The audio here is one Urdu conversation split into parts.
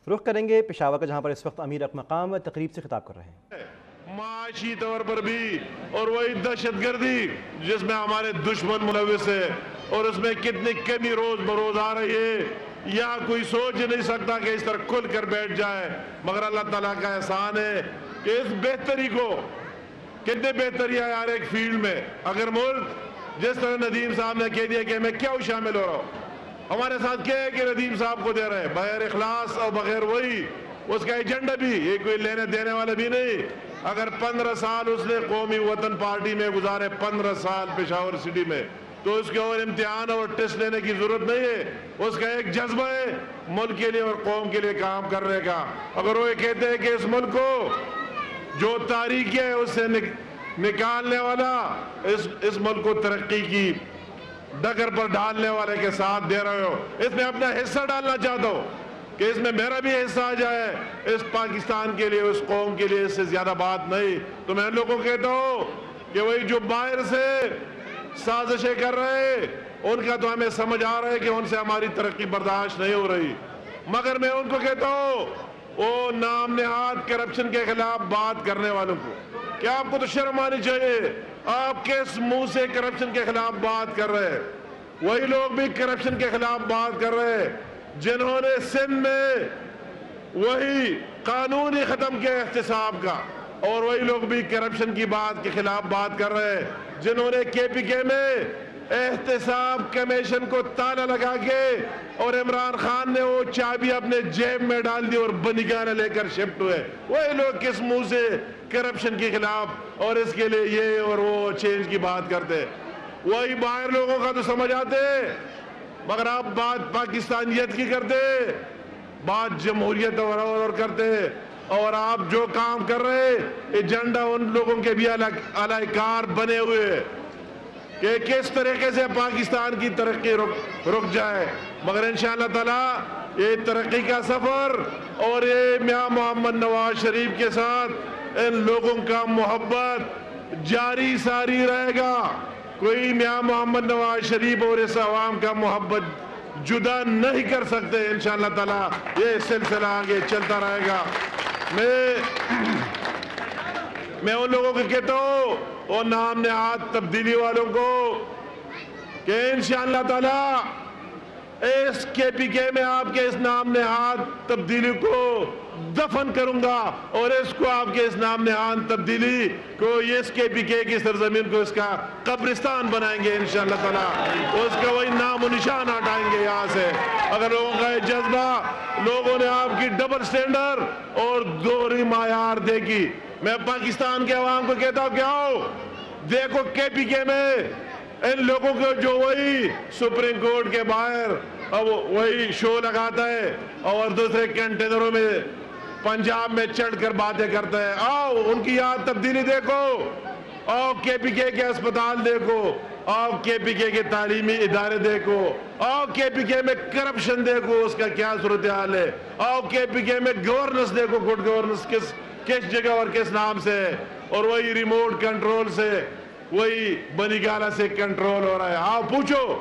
رخ کریں گے پشاور کا، جہاں پر اس وقت امیر مقام تقریب سے خطاب کر رہے ہیں۔ معاشی طور پر بھی، اور وہی دہشت گردی جس میں ہمارے دشمن ملوث ہے اور اس میں کتنی کمی روز بروز آ رہی ہے، یہاں کوئی سوچ نہیں سکتا کہ اس طرح کھل کر بیٹھ جائے، مگر اللہ تعالیٰ کا احسان ہے کہ اس بہتری کو، کتنے بہتری ہے یار ایک فیلڈ میں، اگر ملک جس طرح ندیم صاحب نے کہہ دیا کہ میں کیا شامل ہو رہا ہوں، ہمارے ساتھ کیا ہے کہ ندیم صاحب کو دے رہے ہیں بغیر اخلاص اور بغیر وہی اس کا ایجنڈا بھی، یہ کوئی لینے دینے والا بھی نہیں۔ اگر 15 سال اس نے قومی وطن پارٹی میں گزارے، 15 سال پشاور سٹی میں، تو اس کے اور امتحان اور ٹیسٹ لینے کی ضرورت نہیں ہے، اس کا ایک جذبہ ہے ملک کے لیے اور قوم کے لیے کام کرنے کا۔ اگر وہ یہ کہتے ہیں کہ اس ملک کو جو تاریخ ہے اس سے نکالنے والا، اس ملک کو ترقی کی ڈگر پر ڈالنے والے کے ساتھ دے رہے ہو، اس میں اپنا حصہ ڈالنا چاہتا ہو کہ اس میں میرا بھی حصہ آ جائے، اس پاکستان کے لیے، اس قوم کے لیے اس سے زیادہ بات نہیں۔ تو میں ان لوگوں کو کہتا ہوں کہ وہی جو باہر سے سازشیں کر رہے، ان کا تو ہمیں سمجھ آ رہا ہے کہ ان سے ہماری ترقی برداشت نہیں ہو رہی، مگر میں ان کو کہتا ہوں وہ نام نہاد کرپشن کے خلاف بات کرنے والوں کو کہ آپ کو تو شرم آنی چاہیے، آپ کس منہ سے کرپشن کے خلاف بات کر رہے ہیں؟ وہی لوگ بھی کرپشن کے خلاف بات کر رہے ہیں جنہوں نے سندھ میں وہی قانون ہی ختم کیا احتساب کا، اور وہی لوگ بھی کرپشن کی بات کے خلاف بات کر رہے ہیں جنہوں نے کے پی کے میں احتساب کمیشن کو تالا لگا کے، اور عمران خان نے وہ چابی اپنے جیب میں ڈال دی اور بنگانے لے کر شفٹ ہوئے۔ وہی لوگ کس منہ سے کرپشن کے خلاف اور اس کے لیے یہ اور وہ چینج کی بات کرتے؟ وہی باہر لوگوں کا تو سمجھ آتے، مگر آپ بات پاکستانیت کی کرتے، بات جمہوریت اور کرتے، اور آپ جو کام کر رہے ایجنڈا ان لوگوں کے بھی علیہ کار بنے ہوئے کہ کس طریقے سے پاکستان کی ترقی رک جائے، مگر انشاءاللہ تعالی یہ ترقی کا سفر اور یہ میاں محمد نواز شریف کے ساتھ ان لوگوں کا محبت جاری ساری رہے گا۔ کوئی میاں محمد نواز شریف اور اس عوام کا محبت جدا نہیں کر سکتے، انشاءاللہ تعالی یہ سلسلہ آگے چلتا رہے گا۔ میں ان لوگوں کو کہتا ہوں، اور نام نہاد تبدیلی والوں کو، کہ انشاءاللہ تعالی اس کے پی کے میں آپ کے اس نام نہاد تبدیلی کو دفن کروں گا، اور اس کو آپ کے اس نام نہاد تبدیلی کو اس کے پی کے کی سرزمین کو اس کا قبرستان بنائیں گے انشاءاللہ تعالی، اس کا وہی نام و نشان ہٹائیں گے یہاں سے۔ اگر لوگوں کا یہ جذبہ، لوگوں نے آپ کی ڈبل سٹینڈر اور دوہری معیار دیکھی، میں پاکستان کے عوام کو کہتا ہوں کہ آؤ دیکھو کے پی کے میں ان لوگوں کو جو وہی سپریم کورٹ کے باہر اب وہی شو لگاتا ہے اور دوسرے کنٹینروں میں پنجاب میں چڑھ کر باتیں کرتا ہے، آؤ ان کی یاد تبدیلی دیکھو، آؤ کے پی کے اسپتال دیکھو، آؤ کے پی کے تعلیمی ادارے دیکھو، آؤ کے پی کے میں کرپشن دیکھو اس کا کیا صورتحال ہے، آؤ کے پی کے میں گورننس دیکھو، گڈ گورننس کس جگہ اور کس نام سے، اور وہی ریموٹ کنٹرول سے، وہی بنی گالا سے کنٹرول ہو رہا ہے۔ آؤ پوچھو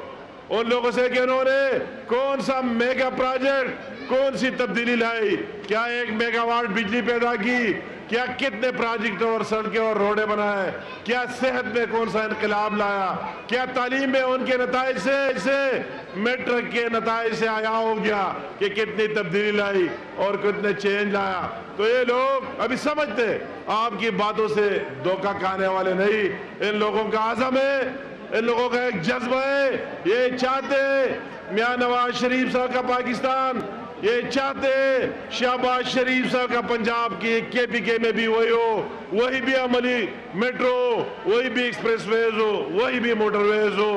ان لوگوں سے کہ انہوں نے کون سا میگا پروجیکٹ، کون سی تبدیلی لائی، کیا 1 میگا واٹ بجلی پیدا کی، کیا کتنے پروجیکٹ اور سڑکیں اور روڈیں بنائے، کیا صحت میں کون سا انقلاب لایا، کیا تعلیم میں ان کے نتائج سے میٹرک کے نتائج سے آیا ہو گیا کہ کتنی تبدیلی لائی اور کتنے چینج لایا۔ تو یہ لوگ ابھی سمجھتے، آپ کی باتوں سے دھوکہ کھانے والے نہیں، ان لوگوں کا عزم ہے، ان لوگوں کا ایک جذبہ ہے، یہ چاہتے ہیں میاں نواز شریف صاحب کا پاکستان، یہ چاہتے ہیں شہباز شریف صاحب کا پنجاب کی کے پی کے میں بھی وہی ہو، وہی بھی عملی میٹرو ہو، وہی بھی ایکسپریس ویز ہو، وہی بھی موٹر ویز ہو،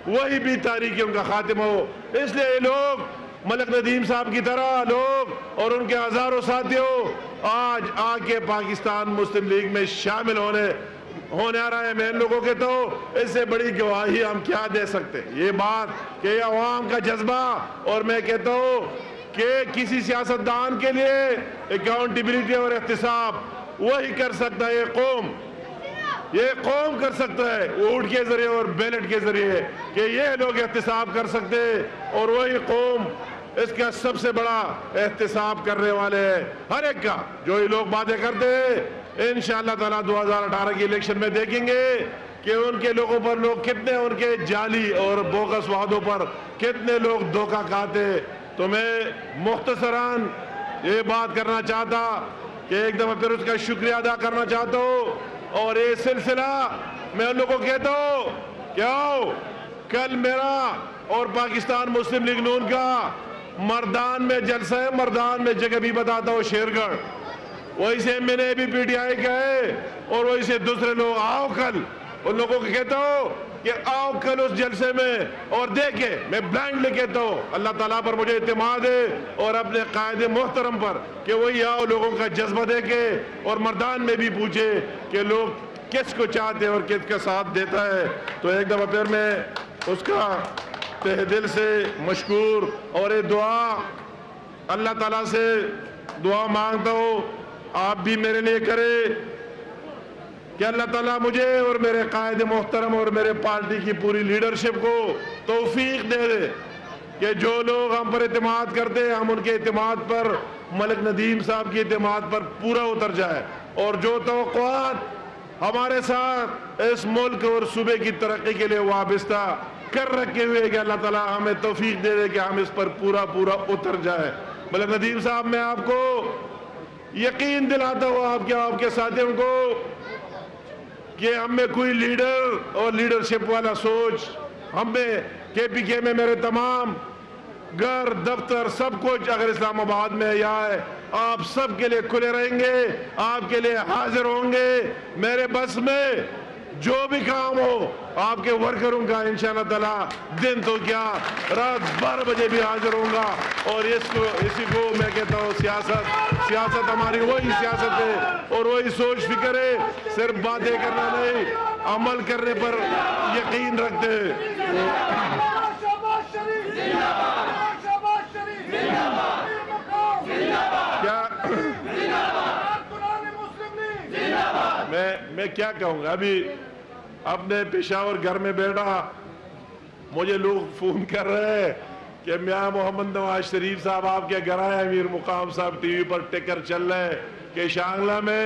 وہی بھی تاریخیوں کا خاتمہ ہو۔ اس لیے یہ لوگ ملک ندیم صاحب کی طرح لوگ اور ان کے ہزاروں ساتھیوں آج آ کے پاکستان مسلم لیگ میں شامل ہونے آ رہا ہے۔ میں ان لوگوں کے تو اس سے بڑی گواہی ہم کیا دے سکتے، یہ بات کہ یہ عوام کا جذبہ، اور میں کہتا ہوں کہ کسی سیاستدان کے لیے اکاؤنٹیبلٹی اور احتساب وہی کر سکتا ہے، یہ قوم کر سکتا ہے ووٹ کے ذریعے اور بیلٹ کے ذریعے، کہ یہ لوگ احتساب کر سکتے، اور وہی قوم اس کا سب سے بڑا احتساب کرنے والے ہیں ہر ایک کا. جو یہ لوگ باتیں کرتے ہیں انشاءاللہ تعالیٰ 2018 کی الیکشن میں دیکھیں گے کہ ان کے لوگوں پر لوگ کتنے ان کے جعلی اور بوگس وعدوں پر کتنے لوگ دھوکہ کھاتے. تو میں مختصراً یہ بات کرنا چاہتا کہ ایک دفعہ پھر اس کا شکریہ ادا کرنا چاہتا ہوں. اور یہ سلسلہ میں ان لوگوں کو کہتا ہوں کہ آؤ کل میرا اور پاکستان مسلم لیگ نون کا مردان میں جلسہ ہے. مردان میں جگہ بھی بتاتا ہوں شیرگڑھ. وہی سے میں نے بھی پی ٹی آئی کا ہے اور وہی سے دوسرے لوگ آؤ کل. ان لوگوں کو کہتا ہوں کہ آؤ کل اس جلسے میں اور دیکھیں. میں بلائنڈلی کہتا ہوں اللہ تعالیٰ پر مجھے اعتماد ہے اور اپنے قائد محترم پر کہ وہی آؤ لوگوں کا جذبہ دیکھے اور مردان میں بھی پوچھے کہ لوگ کس کو چاہتے اور کس کا ساتھ دیتا ہے. تو ایک دفعہ پھر میں اس کا تہ دل سے مشکور اور یہ دعا اللہ تعالیٰ سے دعا مانگتا ہوں آپ بھی میرے لیے کرے کہ اللہ تعالیٰ مجھے اور میرے قائد محترم اور میرے پارٹی کی پوری لیڈرشپ کو توفیق دے دے کہ جو لوگ ہم پر اعتماد کرتے ہیں ہم ان کے اعتماد پر ملک ندیم صاحب کی اعتماد پر پورا اتر جائے. اور جو توقعات ہمارے ساتھ اس ملک اور صوبے کی ترقی کے لیے وابستہ کر رکھے ہوئے کہ اللہ تعالیٰ ہمیں توفیق دے دے کہ ہم اس پر پورا اتر جائے. ملک ندیم صاحب میں آپ کو یقین دلاتا ہوں آپ کے ساتھیوں کو کہ ہم میں کوئی لیڈر اور لیڈرشپ والا سوچ ہم میں کے پی کے میں میرے تمام گھر دفتر سب کچھ اگر اسلام آباد میں یا ہے آپ سب کے لیے کھلے رہیں گے. آپ کے لیے حاضر ہوں گے. میرے بس میں جو بھی کام ہو آپ کے ورکروں کا انشاءاللہ تعالیٰ دن تو کیا رات 12 بجے بھی حاضر ہوں گا. اور اسی کو میں کہتا ہوں سیاست ہماری وہی سیاست ہے اور وہی سوچ فکر ہے. صرف باتیں کرنا نہیں عمل کرنے پر یقین رکھتے ہیں. میں کیا کہوں گا ابھی اپنے پشاور گھر میں بیٹھا مجھے لوگ فون کر رہے ہیں کہ میاں محمد نواز شریف صاحب آپ کے گھر آئے امیر مقام صاحب ٹی وی پر ٹکر چل رہے ہیں کہ شانگلہ میں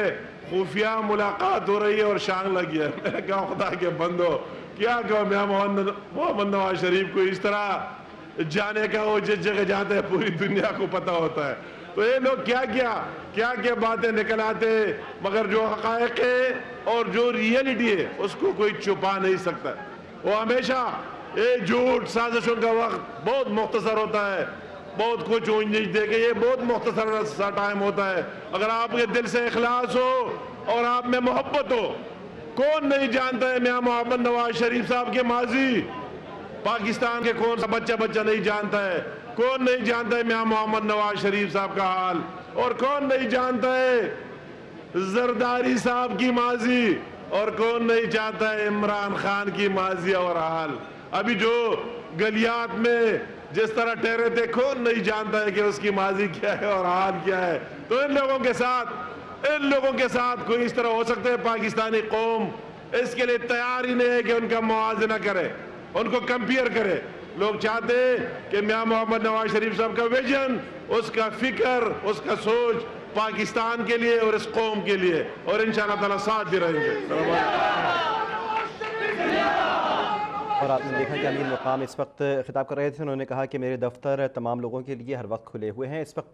خفیہ ملاقات ہو رہی ہے اور شانگلہ گیا. میں نے کہا خدا کے بندو کیا کہو میاں محمد نواز شریف کو اس طرح جانے کا وہ جس جگہ جاتا ہے پوری دنیا کو پتہ ہوتا ہے. تو یہ لوگ کیا باتیں نکل آتے مگر جو حقائق ہے اور جو ریئلٹی ہے اس کو کوئی چھپا نہیں سکتا. وہ ہمیشہ جھوٹ سازشوں کا وقت بہت مختصر ہوتا ہے. بہت کچھ اونج دے کے یہ بہت مختصر سا ٹائم ہوتا ہے. اگر آپ کے دل سے اخلاص ہو اور آپ میں محبت ہو. کون نہیں جانتا ہے میاں محمد نواز شریف صاحب کے ماضی. پاکستان کے کون سا بچہ نہیں جانتا ہے. کون نہیں جانتا ہے میاں محمد نواز شریف صاحب کا حال. اور کون نہیں جانتا ہے زرداری صاحب کی ماضی. اور کون نہیں جانتا ہے عمران خان کی ماضی اور حال. ابھی جو گلیات میں جس طرح ٹھہرے تھے کون نہیں جانتا ہے کہ اس کی ماضی کیا ہے اور حال کیا ہے. تو ان لوگوں کے ساتھ کوئی اس طرح ہو سکتا ہے. پاکستانی قوم اس کے لیے تیار ہی نہیں ہے کہ ان کا موازنہ کرے ان کو کمپیئر کرے. لوگ چاہتے ہیں کہ میاں محمد نواز شریف صاحب کا ویژن اس کا فکر اس کا سوچ پاکستان کے لیے اور اس قوم کے لیے اور انشاءاللہ تعالیٰ ساتھ بھی رہیں گے. اور آپ نے دیکھا کہ امیر مقام اس وقت خطاب کر رہے تھے. انہوں نے کہا کہ میرے دفتر تمام لوگوں کے لیے ہر وقت کھلے ہوئے ہیں. اس وقت